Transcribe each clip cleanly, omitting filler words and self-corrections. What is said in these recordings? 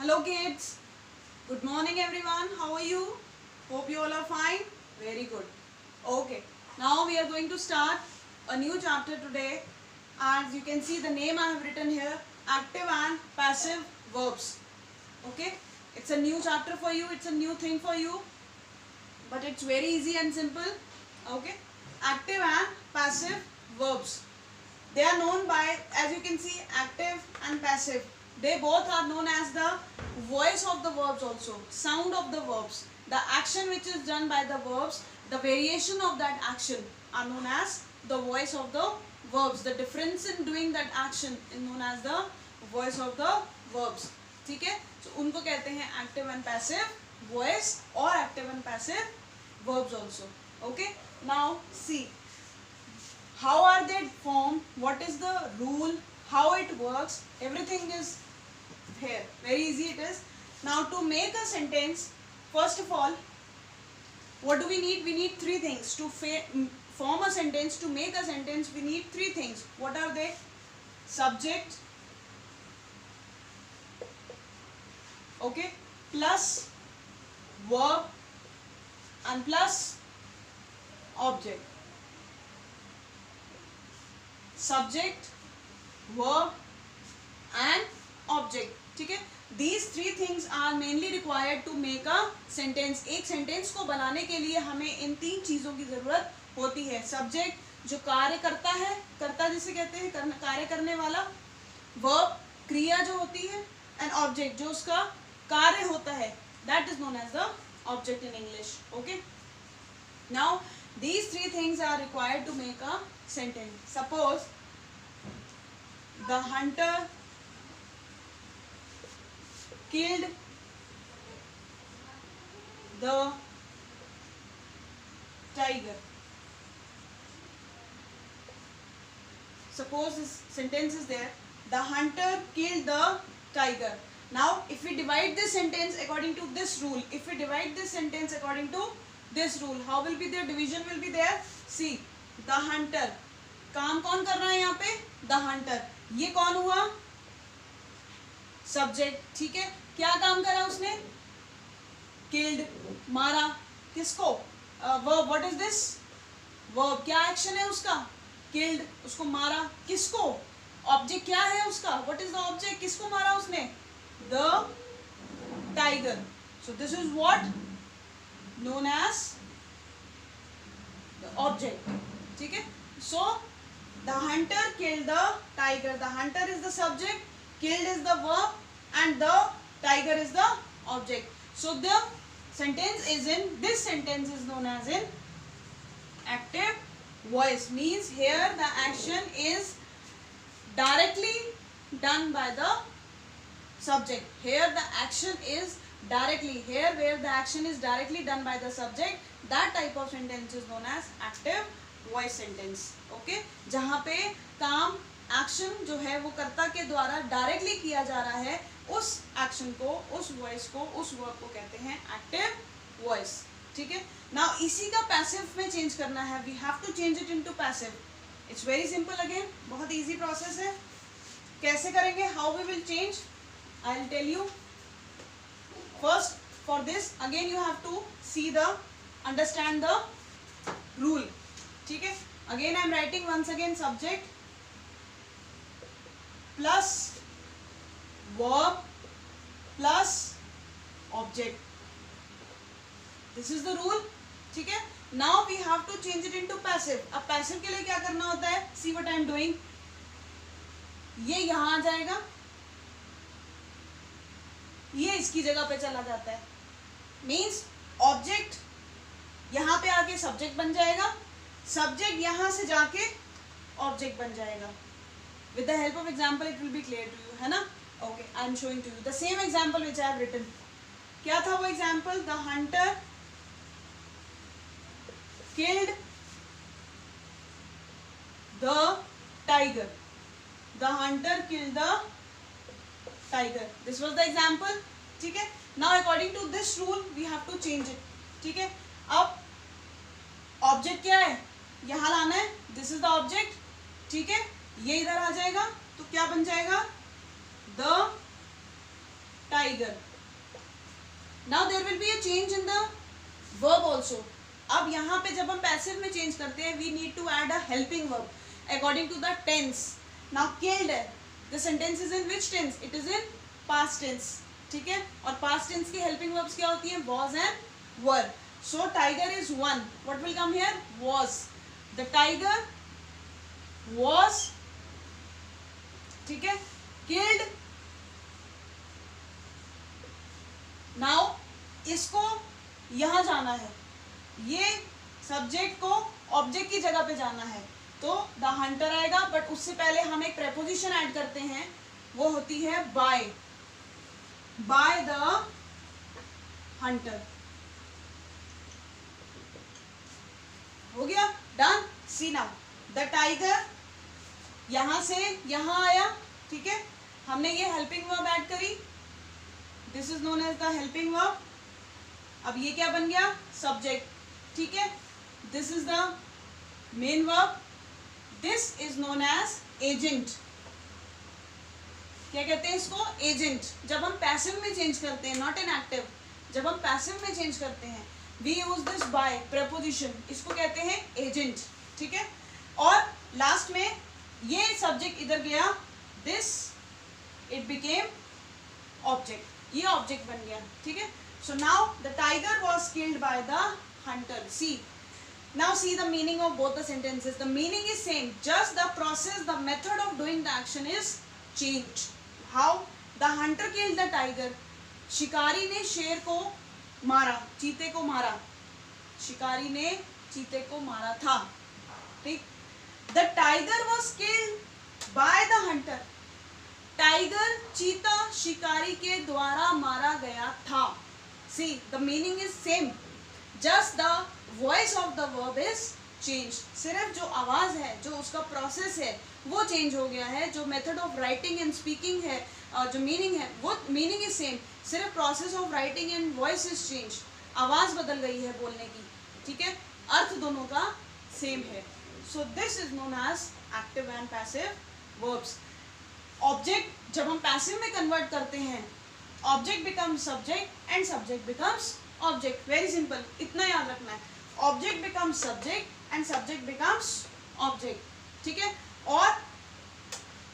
Hello kids. Good morning everyone. How are you? Hope you all are fine. Very good. Okay. Now we are going to start a new chapter today. As you can see the name I have written here, active and passive verbs. Okay. It's a new chapter for you. It's a new thing for you. But it's very easy and simple. Okay. Active and passive verbs. They are known by, as you can see, active and passive. They both are known as the voice of the verbs also, sound of the verbs. The action which is done by the verbs, the variation of that action are known as the voice of the verbs. The difference in doing that action is known as the voice of the verbs. ठीक है, तो उनको कहते हैं active and passive voice or active and passive verbs also. Okay, now see. How are they formed? What is the rule? How it works? Everything is here. Very easy it is. Now to make a sentence, first of all, what do we need? We need three things. To form a sentence, to make a sentence, we need three things. What are they? Subject, okay, plus verb and plus object. Subject, verb and object. ठीक है, these three things are mainly required to make a sentence. एक sentence को बनाने के लिए हमें इन तीन चीज़ों की ज़रूरत होती है. Subject जो कार्य करता है, कर्ता जिसे कहते हैं, कार्य करने वाला. Verb क्रिया जो होती है, and object जो उसका कार्य होता है. That is known as the object in English. Okay. Now these three things are required to make a sentence. Suppose the hunter killed the tiger. Suppose this sentence is there. The hunter killed the tiger. Now if we divide this sentence according to this rule, if we divide this sentence according to this rule, how will be their division will be there? See, the hunter, काम कौन कर रहा है यहाँ पे? The hunter. ये कौन हुआ? Subject. ठीक है, क्या काम करा उसने? Killed, मारा. किसको? Verb. What is this? Verb. क्या action है उसका? Killed, उसको मारा. किसको? Object क्या है उसका? What is the object? किसको मारा उसने? The tiger. So this is what known as the object. ठीक है? So the hunter killed the tiger. The hunter is the subject, killed is the verb, and the tiger is the object. So the sentence is in, this sentence is known as in active voice. Means here the action is directly done by the subject. Here the action is directly, here where the action is directly done by the subject, that type of sentence is known as active voice sentence. Okay, जहाँ पे काम action जो है वो कर्ता के द्वारा directly किया जा रहा है, उस एक्शन को, उस वॉइस को, उस वर्ब को कहते हैं एक्टिव वॉइस. ठीक है. नाउ इसी का पैसिव में चेंज करना है. We have to change it into passive. It's very simple. Again बहुत इजी प्रोसेस है. कैसे करेंगे? How we will change? I will tell you. First, for this, again you have to see the, understand the rule. ठीक है. Again I am writing once again subject plus verb plus object. This is the rule. ठीक है. Now we have to change it into passive. अब passive के लिए क्या करना होता है? See what I am doing. ये यहाँ आ जाएगा, ये इसकी जगह पे चला जाता है. मीन्स ऑब्जेक्ट यहाँ पे आके सब्जेक्ट बन जाएगा, सब्जेक्ट यहाँ से जाके ऑब्जेक्ट बन जाएगा. With the help of example it will be clear to you, है ना? Okay, I am showing to you the same example which I have written. क्या था वो example? The hunter killed the tiger. The hunter killed the tiger. This was the example. ठीक है. Now according to this rule we have to change it. ठीक है. अब object क्या है? यहाँ लाना है. This is the object. ठीक है. ये इधर आ जाएगा तो क्या बन जाएगा? The tiger. Now there will be a change in the verb also. अब यहाँ पे जब हम पैसिव में चेंज करते हैं, we need to add a helping verb according to the tense. Now killed है, the sentence is in which tense? It is in past tense. ठीक है, और past tense की helping verbs क्या होती है? Was and were. So tiger is one. What will come here? Was. The tiger was, ठीक है, killed. Now इसको यहाँ जाना है, ये सब्जेक्ट को ऑब्जेक्ट की जगह पे जाना है, तो द हंटर आएगा. बट उससे पहले हम एक प्रेपोजिशन ऐड करते हैं, वो होती है बाय. Bye the hunter. हो गया, done. See now the tiger यहां से यहां आया, ठीक है, हमने ये हेल्पिंग वर्ब ऐड करी. This is known as the helping verb. अब ये क्या बन गया? सब्जेक्ट. ठीक है, this is the main verb. This is known as agent. क्या कहते हैं इसको? एजेंट. जब हम पैसिव में चेंज करते हैं, नॉट इन एक्टिव, जब हम पैसिव में चेंज करते हैं, we use this by preposition, इसको कहते हैं एजेंट. ठीक है, और लास्ट में ये सब्जेक्ट इधर गया, दिस इट बिकेम ऑब्जेक्ट, ये ऑब्जेक्ट बन गया. ठीक है, so now the tiger was killed by the hunter. See now see the meaning of both the sentences. The meaning is same, just the process, the method of doing the action is changed. How? The hunter killed the tiger. शिकारी ने शेर को मारा, चीते को मारा. शिकारी ने चीते को मारा था. ठीक. The tiger was killed by the hunter. Tiger, चीता शिकारी के द्वारा मारा गया था. See, the meaning is same, just the voice of the verb is changed. सिर्फ जो आवाज है, जो उसका प्रोसेस है, वो चेंज हो गया है. जो method of writing and speaking है, जो मीनिंग है, वो मीनिंग इज सेम. सिर्फ process of writing and voice is change. आवाज बदल गई है बोलने की. ठीक है, अर्थ दोनों का सेम है. So this is known as active and passive verbs. Object जब हम पैसिव में कन्वर्ट करते हैं, object becomes subject and subject becomes object. Very simple, इतना याद रखना है. Object becomes subject and subject becomes object. ठीक है, और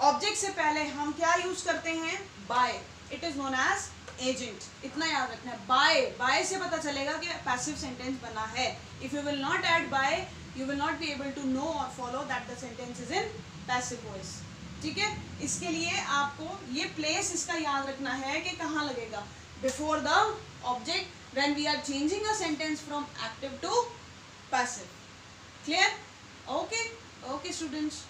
ऑब्जेक्ट से पहले हम क्या यूज करते हैं? By. It is known as agent. इतना याद रखना है. बाय, बाय से पता चलेगा कि पैसिव सेंटेंस बना है. If you will not add by, you will not be able to know or follow that the sentence is in passive voice. ठीक है, इसके लिए आपको ये प्लेस इसका याद रखना है कि कहाँ लगेगा. Before the object, when we are changing a sentence from active to passive. Clear? Okay, okay students.